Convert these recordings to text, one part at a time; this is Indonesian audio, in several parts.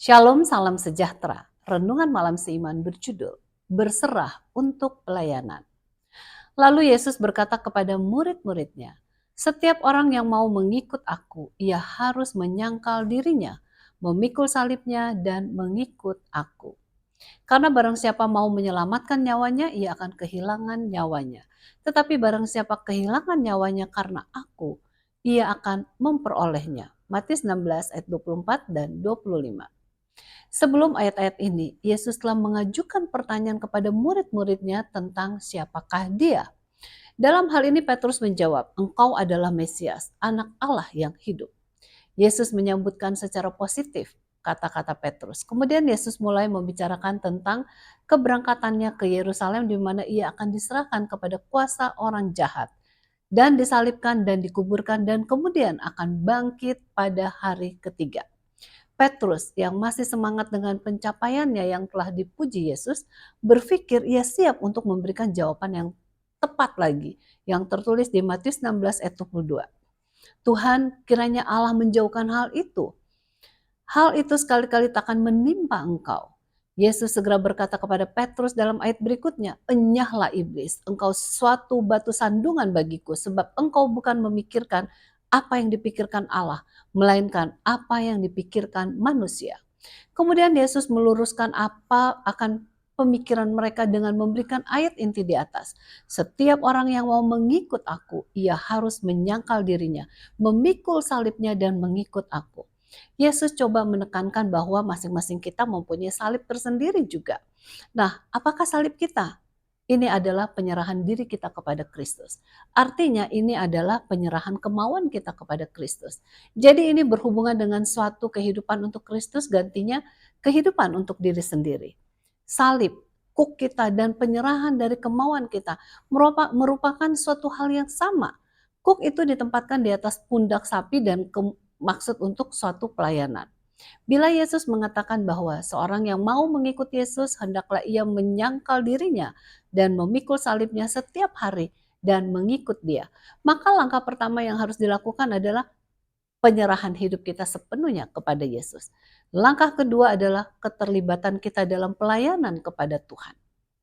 Shalom, salam sejahtera. Renungan malam seiman berjudul Berserah untuk Pelayanan. Lalu Yesus berkata kepada murid-muridnya, "Setiap orang yang mau mengikut aku, ia harus menyangkal dirinya, memikul salibnya dan mengikut aku. Karena barang siapa mau menyelamatkan nyawanya, ia akan kehilangan nyawanya. Tetapi barang siapa kehilangan nyawanya karena aku, ia akan memperolehnya." Matius 16 ayat 24 dan 25. Sebelum ayat-ayat ini, Yesus telah mengajukan pertanyaan kepada murid-muridnya tentang siapakah dia. Dalam hal ini Petrus menjawab, "Engkau adalah Mesias, anak Allah yang hidup." Yesus menyambutkan secara positif kata-kata Petrus. Kemudian Yesus mulai membicarakan tentang keberangkatannya ke Yerusalem di mana ia akan diserahkan kepada kuasa orang jahat dan disalibkan dan dikuburkan dan kemudian akan bangkit pada hari ketiga. Petrus yang masih semangat dengan pencapaiannya yang telah dipuji Yesus, berpikir ia siap untuk memberikan jawaban yang tepat lagi, yang tertulis di Matius 16 ayat 22. Tuhan, kiranya Allah menjauhkan hal itu. Hal itu sekali-kali takkan menimpa engkau. Yesus segera berkata kepada Petrus dalam ayat berikutnya, "Enyahlah iblis, engkau suatu batu sandungan bagiku, sebab engkau bukan memikirkan apa yang dipikirkan Allah, melainkan apa yang dipikirkan manusia." Kemudian Yesus meluruskan apa akan pemikiran mereka dengan memberikan ayat inti di atas. Setiap orang yang mau mengikut aku, ia harus menyangkal dirinya, memikul salibnya dan mengikut aku. Yesus coba menekankan bahwa masing-masing kita mempunyai salib tersendiri juga. Nah, apakah salib kita? Ini adalah penyerahan diri kita kepada Kristus. Artinya ini adalah penyerahan kemauan kita kepada Kristus. Jadi ini berhubungan dengan suatu kehidupan untuk Kristus, gantinya kehidupan untuk diri sendiri. Salib, kuk kita dan penyerahan dari kemauan kita merupakan suatu hal yang sama. Kuk itu ditempatkan di atas pundak sapi dan maksud untuk suatu pelayanan. Bila Yesus mengatakan bahwa seorang yang mau mengikut Yesus hendaklah ia menyangkal dirinya dan memikul salibnya setiap hari dan mengikut dia. Maka langkah pertama yang harus dilakukan adalah penyerahan hidup kita sepenuhnya kepada Yesus. Langkah kedua adalah keterlibatan kita dalam pelayanan kepada Tuhan.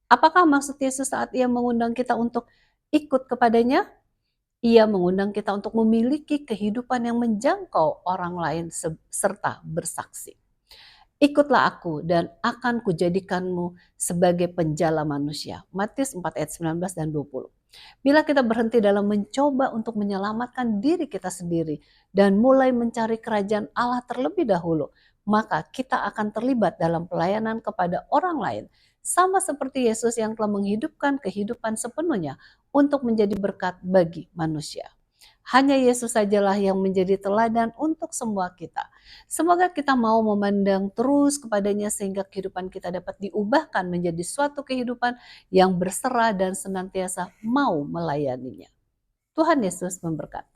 Apakah maksud Yesus saat ia mengundang kita untuk ikut kepadanya? Ia mengundang kita untuk memiliki kehidupan yang menjangkau orang lain serta bersaksi. Ikutlah aku dan akan kujadikanmu sebagai penjala manusia. Matius 4 ayat 19 dan 20. Bila kita berhenti dalam mencoba untuk menyelamatkan diri kita sendiri dan mulai mencari kerajaan Allah terlebih dahulu, maka kita akan terlibat dalam pelayanan kepada orang lain. Sama seperti Yesus yang telah menghidupkan kehidupan sepenuhnya untuk menjadi berkat bagi manusia. Hanya Yesus sajalah yang menjadi teladan untuk semua kita. Semoga kita mau memandang terus kepadanya sehingga kehidupan kita dapat diubahkan menjadi suatu kehidupan yang berserah dan senantiasa mau melayaninya. Tuhan Yesus memberkati.